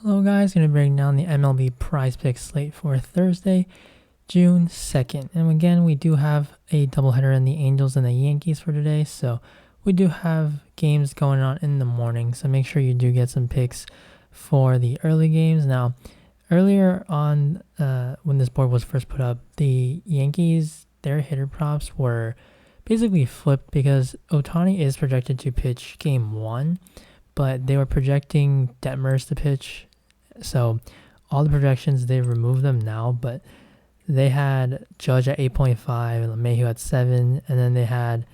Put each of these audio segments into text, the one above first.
Hello guys, going to break down the MLB PrizePicks slate for Thursday, June 2nd. And again, we do have a doubleheader in the Angels and the Yankees for today. So we do have games going on in the morning. So make sure you do get some picks for the early games. Now, earlier on when this board was first put up, the Yankees, their hitter props were basically flipped because Ohtani is projected to pitch game 1. But they were projecting Detmers to pitch. So all the projections, they've removed them now, but they had Judge at 8.5 and LeMahieu at 7, and then they had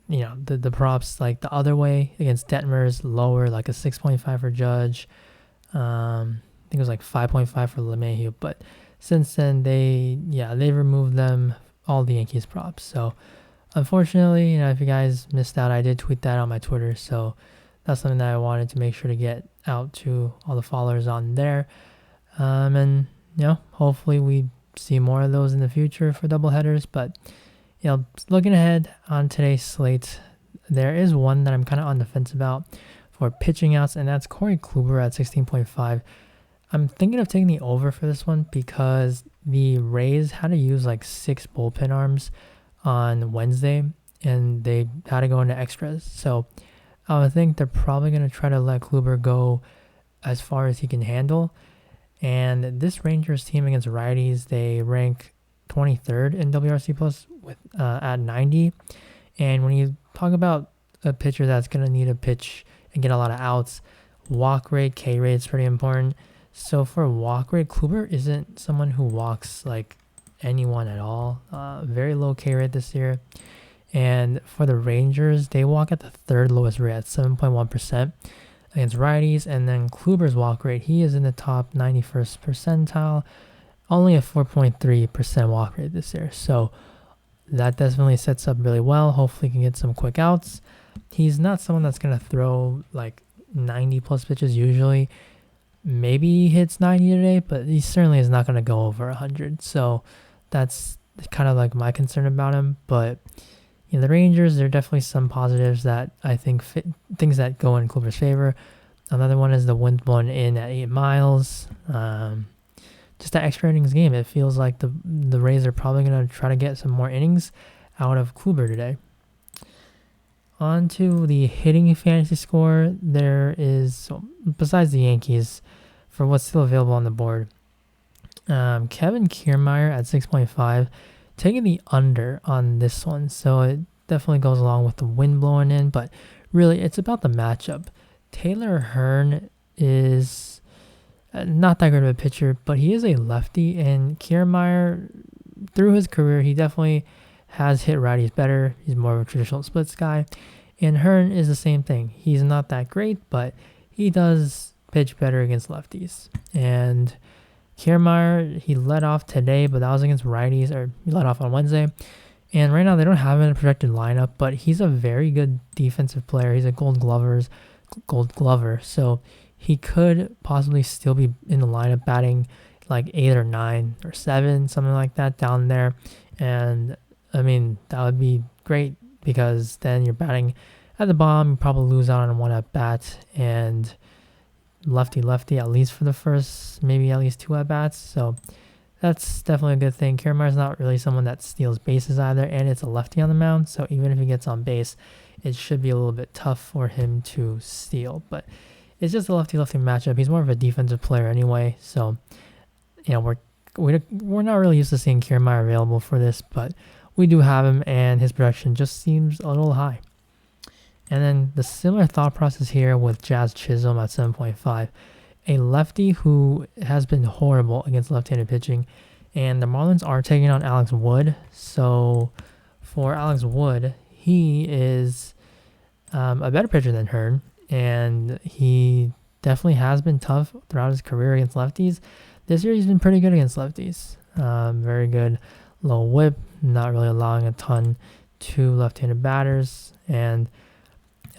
the props like the other way against Detmers lower, like a 6.5 for Judge. I think it was like 5.5 for LeMahieu, but since then they removed them, all the Yankees props. So unfortunately, if you guys missed out, I did tweet that on my Twitter, so that's something that I wanted to make sure to get out to all the followers on there. And hopefully we see more of those in the future for doubleheaders. But looking ahead on today's slate, there is one that I'm kind of on the fence about for pitching outs, and that's Corey Kluber at 16.5. I'm thinking of taking the over for this one because the Rays had to use like 6 bullpen arms on Wednesday, and they had to go into extras. So I think they're probably going to try to let Kluber go as far as he can handle. And this Rangers team against righties, they rank 23rd in WRC plus with at 90. And when you talk about a pitcher that's going to need a pitch and get a lot of outs, walk rate, K rate is pretty important. So for walk rate, Kluber isn't someone who walks like anyone at all. Very low K rate this year. And for the Rangers, they walk at the 3rd lowest rate at 7.1% against righties. And then Kluber's walk rate, he is in the top 91st percentile, only a 4.3% walk rate this year. So that definitely sets up really well. Hopefully he can get some quick outs. He's not someone that's going to throw like 90 plus pitches usually. Maybe he hits 90 today, but he certainly is not going to go over 100. So that's kind of like my concern about him. But the Rangers, there are definitely some positives that I think things that go in Kluber's favor. Another one is the wind blowing in at 8 miles. Just that extra innings game. It feels like the Rays are probably going to try to get some more innings out of Kluber today. On to the hitting fantasy score. There is, besides the Yankees, for what's still available on the board, Kevin Kiermaier at 6.5, taking the under on this one. So it definitely goes along with the wind blowing in, but really it's about the matchup. Taylor Hearn is not that great of a pitcher, but he is a lefty, and Kiermaier, through his career, he definitely has hit righties better. He's more of a traditional splits guy. And Hearn is the same thing. He's not that great, but he does pitch better against lefties. And Kiermaier, he led off today, but that was against righties, or he led off on Wednesday. And right now they don't have him in a projected lineup, but he's a very good defensive player. He's a gold glover. So he could possibly still be in the lineup batting like 8 or 9 or 7, something like that down there. And I mean, that would be great because then you're batting at the bottom, you probably lose out on one at bat, and lefty at least for the first, maybe at least 2 at bats. So that's definitely a good thing. Kiermaier's not really someone that steals bases either, and it's a lefty on the mound, so even if he gets on base, it should be a little bit tough for him to steal. But it's just a lefty matchup. He's more of a defensive player anyway, so we're not really used to seeing Kiermaier available for this, but we do have him, and his production just seems a little high. And then the similar thought process here with Jazz Chisholm at 7.5, a lefty who has been horrible against left-handed pitching, and the Marlins are taking on Alex Wood. So for Alex Wood, he is a better pitcher than Hearn, and he definitely has been tough throughout his career against lefties. This year he's been pretty good against lefties. Very good low whip, not really allowing a ton to left-handed batters. And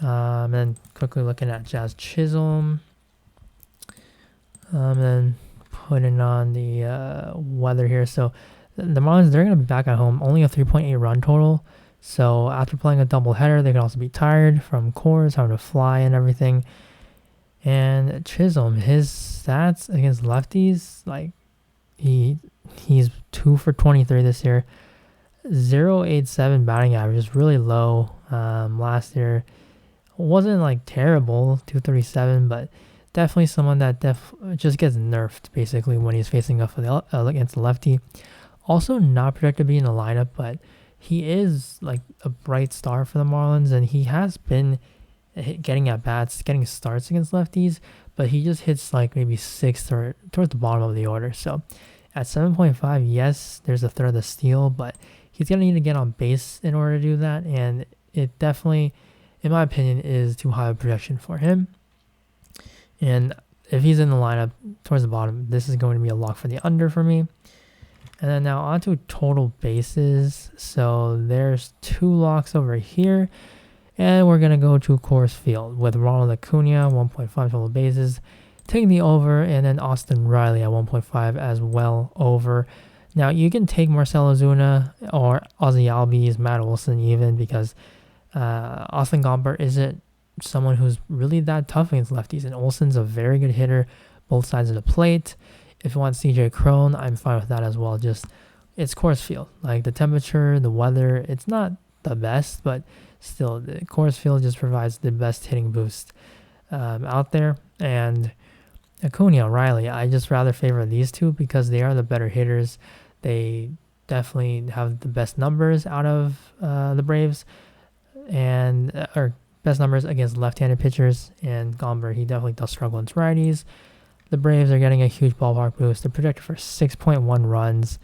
then quickly looking at Jazz Chisholm, then putting on the weather here. So the Marlins, they're going to be back at home, only a 3.8 run total. So after playing a doubleheader, they can also be tired from Coors, having to fly and everything. And Chisholm, his stats against lefties, like he's 2 for 23 this year. 0.87 batting average is really low. Last year wasn't like terrible, 237, but definitely someone that just gets nerfed basically when he's facing up against the lefty. Also not projected to be in the lineup, but he is like a bright star for the Marlins, and he has been getting at bats, getting starts against lefties, but he just hits like maybe 6th or towards the bottom of the order. So at 7.5, yes, there's a third of the steal, but he's going to need to get on base in order to do that, and it definitely, in my opinion, is too high a projection for him. And if he's in the lineup towards the bottom, this is going to be a lock for the under for me. And then now on to total bases. So there's 2 locks over here. And we're going to go to Coors Field with Ronald Acuna, 1.5 total bases, taking the over, and then Austin Riley at 1.5 as well over. Now, you can take Marcell Ozuna or Ozzie Albies, Matt Olson even, because Austin Gomber isn't someone who's really that tough against lefties, and Olson's a very good hitter both sides of the plate. If you want CJ Cron, I'm fine with that as well. Just, it's Coors Field. Like, the temperature, the weather, it's not the best, but still, the Coors Field just provides the best hitting boost out there. And Acuna, Riley, I just rather favor these two because they are the better hitters. They definitely have the best numbers out of the Braves, and or best numbers against left-handed pitchers. And Gomber, he definitely does struggle against righties. The Braves are getting a huge ballpark boost. They're projected for 6.1 runs.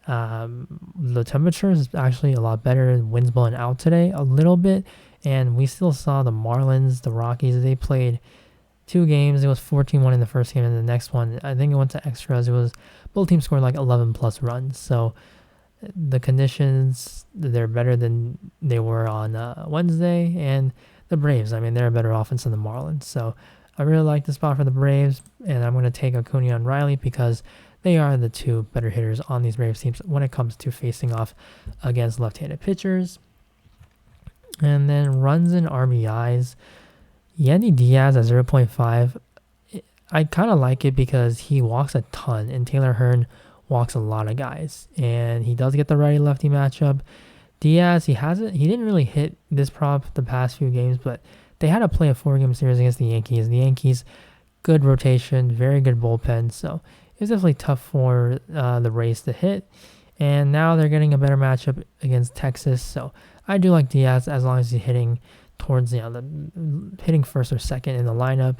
The temperature is actually a lot better. Wind's blowing out today a little bit, and we still saw the Marlins, the Rockies. They played 2 games. It was 14-1 in the first game, and the next one, I think it went to extras. It was both teams scored like 11 plus runs. So the conditions, they're better than they were on Wednesday. And the Braves, I mean, they're a better offense than the Marlins. So I really like the spot for the Braves, and I'm going to take Acuna and Riley because they are the 2 better hitters on these Braves teams when it comes to facing off against left-handed pitchers. And then runs and RBIs. Yandy Diaz at 0.5. I kind of like it because he walks a ton, and Taylor Hearn walks a lot of guys, and he does get the righty-lefty matchup. Diaz, he didn't really hit this prop the past few games, but they had to play a 4-game series against the Yankees. The Yankees, good rotation, very good bullpen, so it's definitely tough for the Rays to hit. And now they're getting a better matchup against Texas, so I do like Diaz as long as he's hitting towards hitting first or second in the lineup.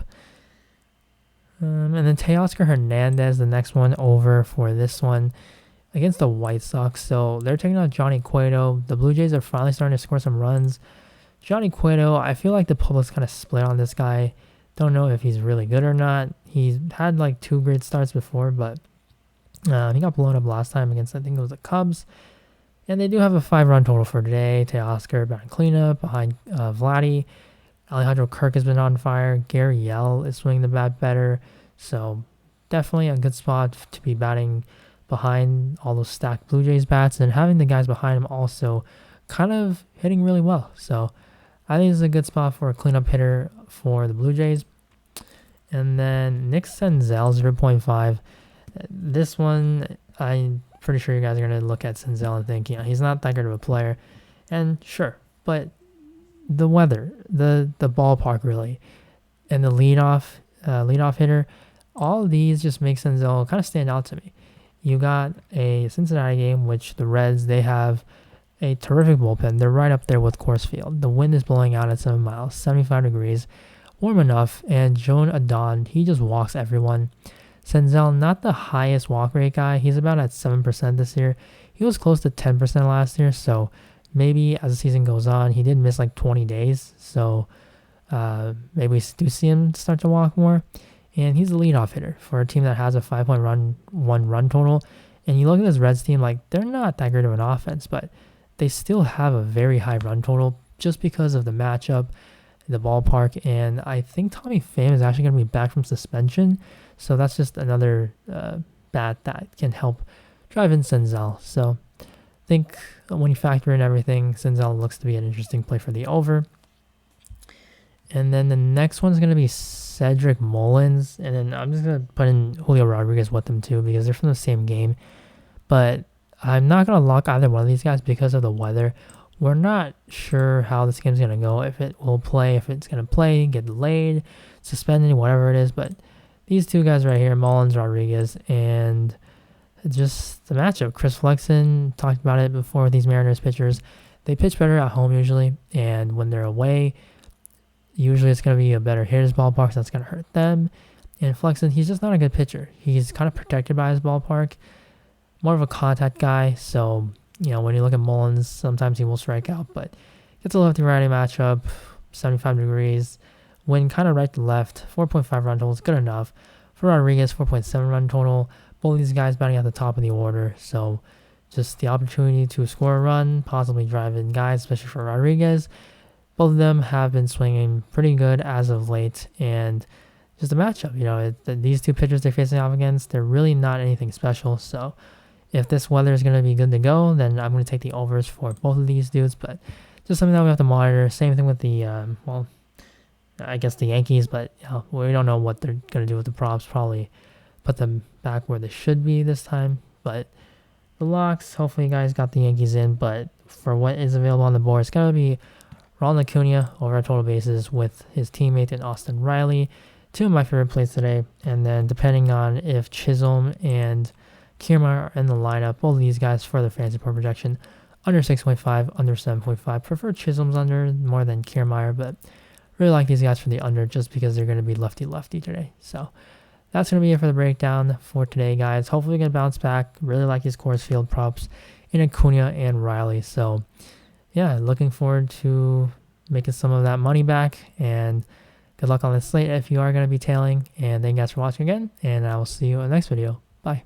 And then Tay Oscar Hernandez, the next one over for this one against the White Sox. So they're taking out Johnny Cueto. The Blue Jays are finally starting to score some runs. Johnny Cueto, I feel like the public's kind of split on this guy. Don't know if he's really good or not. He's had like 2 great starts before, but he got blown up last time against, I think it was the Cubs. And they do have a 5-run total for today. Tay Oscar batting cleanup behind Vladdy. Alejandro Kirk has been on fire. Gary Yell is swinging the bat better. So definitely a good spot to be batting behind all those stacked Blue Jays bats, and having the guys behind him also kind of hitting really well. So I think this is a good spot for a cleanup hitter for the Blue Jays. And then Nick Senzel, 0.5. This one, I'm pretty sure you guys are going to look at Senzel and think, he's not that good of a player. And sure, but the weather, the ballpark really, and the leadoff hitter, all of these just make Senzel kind of stand out to me. You got a Cincinnati game, which the Reds, they have a terrific bullpen. They're right up there with Coors Field. The wind is blowing out at 7 miles, 75 degrees, warm enough, and Joan Adon, he just walks everyone. Senzel, not the highest walk rate guy. He's about at 7% this year. He was close to 10% last year, so maybe as the season goes on, he did miss like 20 days, so maybe we do see him start to walk more. And he's a leadoff hitter for a team that has a 5.1 run total. And you look at this Reds team, like, they're not that great of an offense, but they still have a very high run total just because of the matchup, the ballpark. And I think Tommy Pham is actually going to be back from suspension, so that's just another bat that can help drive in Senzel. So I think when you factor in everything, Senzel looks to be an interesting play for the over. And then the next one's going to be Cedric Mullins, and then I'm just gonna put in Julio Rodriguez with them too because they're from the same game. But I'm not gonna lock either one of these guys because of the weather. We're not sure how this game's gonna go. If it will play, if it's gonna play, get delayed, suspended, whatever it is. But these two guys right here, Mullins, Rodriguez, and just the matchup. Chris Flexen talked about it before with these Mariners pitchers. They pitch better at home usually, and when they're away, usually it's going to be a better hitter's ballpark, so that's going to hurt them. And Flexen, he's just not a good pitcher. He's kind of protected by his ballpark, more of a contact guy. So, when you look at Mullins, sometimes he will strike out, but gets a lefty-righty matchup, 75 degrees. Wind kind of right to left, 4.5 run total is good enough. For Rodriguez, 4.7 run total. Both these guys batting at the top of the order, so just the opportunity to score a run, possibly drive in guys, especially for Rodriguez. Both of them have been swinging pretty good as of late, and just a matchup. These two pitchers they're facing off against, they're really not anything special. So if this weather is going to be good to go, then I'm going to take the overs for both of these dudes, but just something that we have to monitor. Same thing with the, I guess the Yankees, but we don't know what they're going to do with the props. Probably put them back where they should be this time. But the locks, hopefully you guys got the Yankees in. But for what is available on the board, it's going to be Ronald Acuna over at total bases with his teammate in Austin Riley. Two of my favorite plays today. And then depending on if Chisholm and Kiermaier are in the lineup, both of these guys for their fantasy point projection, under 6.5, under 7.5. Prefer Chisholm's under more than Kiermaier, but really like these guys for the under just because they're going to be lefty-lefty today. So that's going to be it for the breakdown for today, guys. Hopefully we can bounce back. Really like these Coors Field props in Acuna and Riley. So, yeah, looking forward to making some of that money back. And good luck on the slate if you are going to be tailing. And thank you guys for watching again. And I will see you in the next video. Bye.